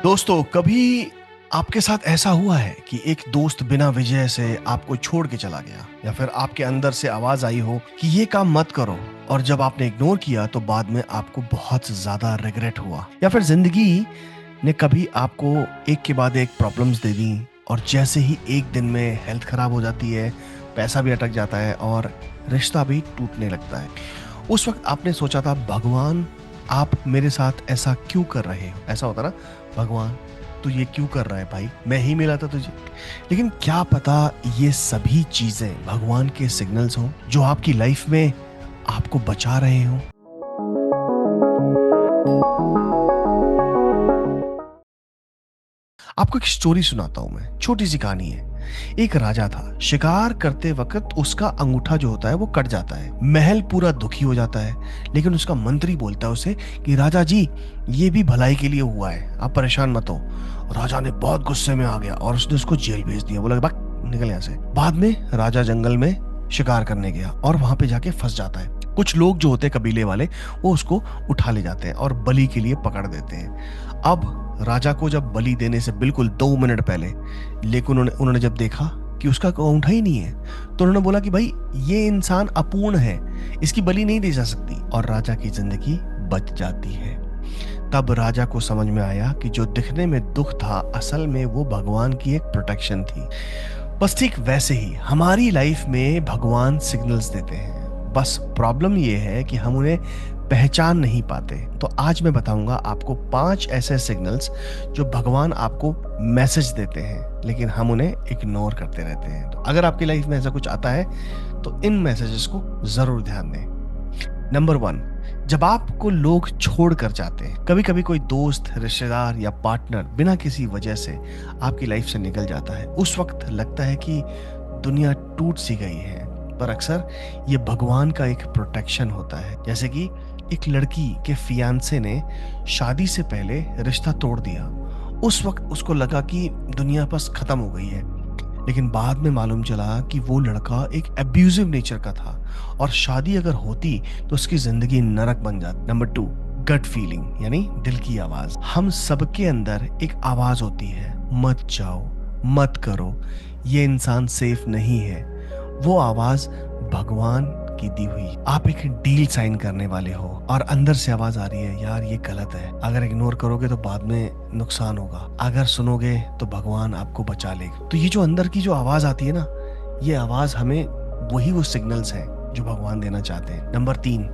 दोस्तों, कभी आपके साथ ऐसा हुआ है कि एक दोस्त बिना वजह से आपको छोड़ के चला गया या फिर आपके अंदर से आवाज आई हो कि ये काम मत करो, और जब आपने इग्नोर किया तो बाद में आपको बहुत ज्यादा रिग्रेट हुआ? या फिर जिंदगी ने कभी आपको एक के बाद एक प्रॉब्लम्स दे दी और जैसे ही एक दिन में हेल्थ खराब हो जाती है, पैसा भी अटक जाता है और रिश्ता भी टूटने लगता है। उस वक्त आपने सोचा था, भगवान आप मेरे साथ ऐसा क्यों कर रहे हो? ऐसा होता ना, भगवान तू ये क्यों कर रहा है भाई, मैं ही मिला था तुझे। लेकिन क्या पता ये सभी चीजें भगवान के सिग्नल्स हों जो आपकी लाइफ में आपको बचा रहे हों। आपको एक स्टोरी सुनाता हूं मैं, छोटी सी कहानी है। एक राजा था, शिकार करते वक्त उसका अंगूठा जो होता है वो कट जाता है। महल पूरा दुखी हो जाता है, लेकिन उसका मंत्री बोलता है उसे कि राजा जी, ये भी भलाई के लिए हुआ है, आप परेशान मत हो। राजा ने बहुत गुस्से में आ गया और उसने उसको जेल भेज दिया। बोला भाग निकल यहाँ से। बाद में राजा जंगल में शिकार करने गया और वहां पे जाके फंस जाता है। कुछ लोग जो होते हैं कबीले वाले, वो उसको उठा ले जाते हैं और बलि के लिए पकड़ देते हैं। अब राजा को जब बलि देने से बिल्कुल 2 मिनट पहले, लेकिन उन्होंने जब देखा कि उसका अंगूठा ही नहीं है, तो उन्होंने बोला कि भाई ये इंसान अपूर्ण है, इसकी बलि नहीं दी जा सकती, और राजा की जिंदगी बच जाती है। तब राजा को समझ में आया कि जो दिखने में दुख था, असल में वो भगवान की एक प्रोटेक्शन थी। बस ठीक वैसे ही हमारी लाइफ में भगवान सिग्नल्स देते हैं, बस प्रॉब्लम ये है कि हम उन्हें पहचान नहीं पाते। तो आज मैं बताऊंगा आपको 5 ऐसे सिग्नल्स जो भगवान आपको मैसेज देते हैं, लेकिन हम उन्हें इग्नोर करते रहते हैं। तो अगर आपकी लाइफ में ऐसा कुछ आता है तो इन मैसेजेस को जरूर ध्यान दें। नंबर 1, जब आपको लोग छोड़ कर जाते हैं। कभी कभी कोई दोस्त, रिश्तेदार या पार्टनर बिना किसी वजह से आपकी लाइफ से निकल जाता है। उस वक्त लगता है कि दुनिया टूट सी गई है, पर अक्सर ये भगवान का एक प्रोटेक्शन होता है। जैसे कि एक लड़की के फियांसे ने शादी से पहले रिश्ता तोड़ दिया। उस वक्त उसको लगा कि दुनिया बस खत्म हो गई है, लेकिन बाद में मालूम चला कि वो लड़का एक एब्यूजिव नेचर का था और शादी अगर होती तो उसकी जिंदगी नरक बन जाती। नंबर 2, गट फीलिंग, यानी दिल की आवाज। हम सबके अंदर एक आवाज होती है, मत जाओ, मत करो, ये इंसान सेफ नहीं है। वो आवाज भगवान की दी हुई। आप एक डील साइन करने वाले हो और अंदर से आवाज आ रही है, यार ये गलत है, अगर इग्नोर करोगे तो बाद में नुकसान होगा, अगर सुनोगे तो भगवान आपको बचा लेगा। तो ये जो अंदर की जो आवाज आती है ना, ये आवाज हमें वही वो सिग्नल्स हैं जो भगवान देना चाहते हैं। नंबर 3,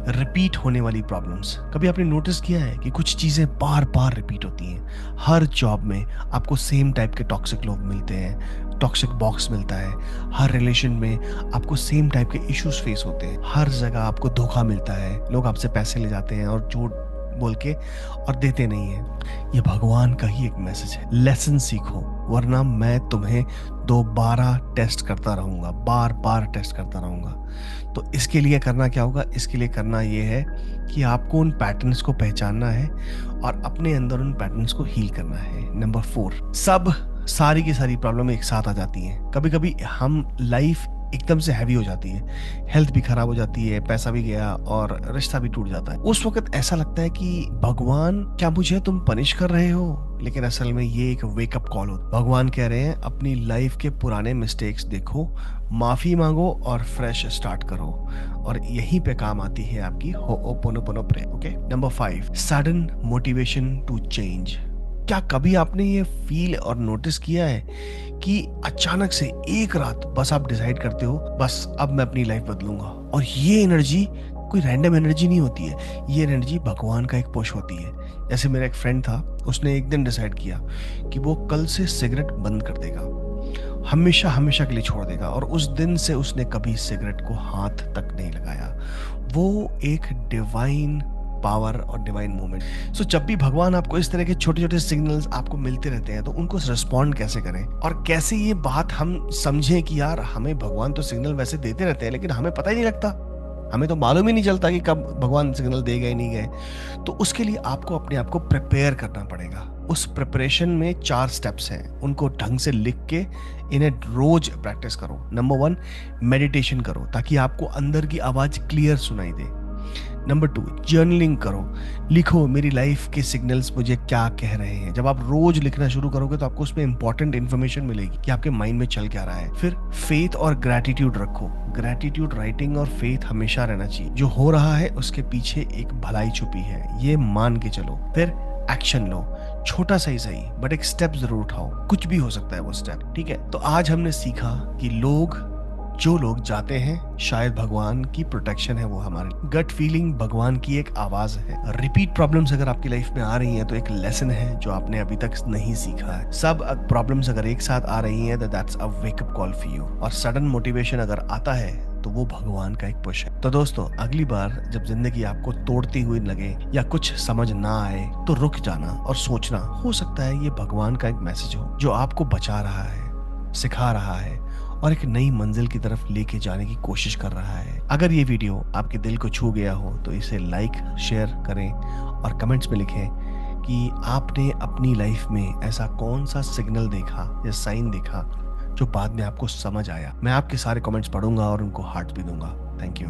रिपीट होने वाली प्रॉब्लम्स। कभी आपने नोटिस किया है कि कुछ चीजें बार बार रिपीट होती हैं? हर जॉब में आपको सेम टाइप के टॉक्सिक लोग मिलते हैं, टॉक्सिक बॉक्स मिलता है। हर रिलेशन में आपको सेम टाइप के इश्यूज फेस होते हैं। हर जगह आपको धोखा मिलता है, लोग आपसे पैसे ले जाते हैं और झूठ बोल के और देते नहीं है। ये भगवान का ही एक मैसेज है, लेसन सीखो, वरना मैं तुम्हें दोबारा टेस्ट करता रहूंगा, बार बार टेस्ट करता रहूंगा। तो इसके लिए करना क्या होगा? इसके लिए करना ये है कि आपको उन पैटर्न्स को पहचानना है और अपने अंदर उन पैटर्न्स को हील करना है। नंबर 4, सारी की सारी प्रॉब्लम एक साथ आ जाती हैं। कभी कभी हम लाइफ एकदम से हैवी हो जाती है, हेल्थ भी खराब हो जाती है, पैसा भी गया और रिश्ता भी टूट जाता है। उस वक्त ऐसा लगता है कि भगवान क्या मुझे तुम पनिश कर रहे हो? लेकिन असल में ये एक वेकअप कॉल होता है। भगवान कह रहे हैं अपनी लाइफ के पुराने मिस्टेक्स देखो, माफी मांगो और फ्रेश स्टार्ट करो। और यहीं पे काम आती है आपकी ho'oponopono prayer. Okay. Number 5, sudden motivation to change. क्या कभी आपने ये फील और नोटिस किया है कि अचानक से एक रात बस आप डिसाइड करते हो, बस अब मैं अपनी लाइफ बदलूंगा, और ये एनर्जी कोई रैंडम एनर्जी नहीं होती है, ये एनर्जी भगवान का एक पुश होती है। जैसे मेरा एक फ्रेंड था, उसने एक दिन डिसाइड किया कि वो कल से सिगरेट बंद कर देगा, हमेशा हमेशा के लिए छोड़ देगा, और उस दिन से उसने कभी सिगरेट को हाथ तक नहीं लगाया। वो एक डिवाइन पावर और डिवाइन मोमेंट। सो जब भी भगवान आपको इस तरह के छोटे छोटे सिग्नल्स आपको मिलते रहते हैं, तो उनको रिस्पॉन्ड कैसे करें और कैसे ये बात हम समझें कि यार हमें भगवान तो सिग्नल वैसे देते रहते हैं, लेकिन हमें पता ही नहीं लगता, हमें तो मालूम ही नहीं चलता कि कब भगवान सिग्नल दे गए नहीं गए। तो उसके लिए आपको अपने आप को प्रिपेयर करना पड़ेगा। उस प्रिपरेशन में 4 स्टेप्स हैं, उनको ढंग से लिख के इन्हें रोज प्रैक्टिस करो। नंबर 1, मेडिटेशन करो ताकि आपको अंदर की आवाज क्लियर सुनाई दे। नंबर 2, जर्नलिंग करो। लिखो मेरी लाइफ के सिग्नल्स मुझे क्या कह रहे हैं। जब आप रोज लिखना शुरू करोगे तो आपको उसमें इंपॉर्टेंट इन्फॉर्मेशन मिलेगी कि आपके माइंड में चल क्या रहा है। फिर फेथ और ग्रैटिट्यूड रखो। ग्रैटिट्यूड राइटिंग और फेथ हमेशा रहना चाहिए। जो हो रहा है उसके पीछे एक भलाई छुपी है, ये मान के चलो। फिर एक्शन लो, छोटा सा ही सही बट एक स्टेप जरूर उठाओ। कुछ भी हो सकता है वो स्टेप, ठीक है। तो आज हमने सीखा कि जो लोग जाते हैं शायद भगवान की प्रोटेक्शन है, वो हमारे गट फीलिंग भगवान की एक आवाज है। रिपीट प्रॉब्लम्स अगर आपकी लाइफ में आ रही हैं तो एक लेसन है जो आपने अभी तक नहीं सीखा है। सब प्रॉब्लम्स अगर एक साथ आ रही हैं तो that's a wake up call for you. और सडन मोटिवेशन अगर आता है तो वो भगवान का एक पुश है। तो दोस्तों, अगली बार जब जिंदगी आपको तोड़ती हुई लगे या कुछ समझ ना आए तो रुक जाना और सोचना, हो सकता है ये भगवान का एक मैसेज हो जो आपको बचा रहा है, सिखा रहा है और एक नई मंजिल की तरफ लेके जाने की कोशिश कर रहा है। अगर ये वीडियो आपके दिल को छू गया हो तो इसे लाइक शेयर करें और कमेंट्स में लिखें कि आपने अपनी लाइफ में ऐसा कौन सा सिग्नल देखा या साइन देखा जो बाद में आपको समझ आया। मैं आपके सारे कमेंट्स पढ़ूंगा और उनको हार्ट भी दूंगा। Thank you.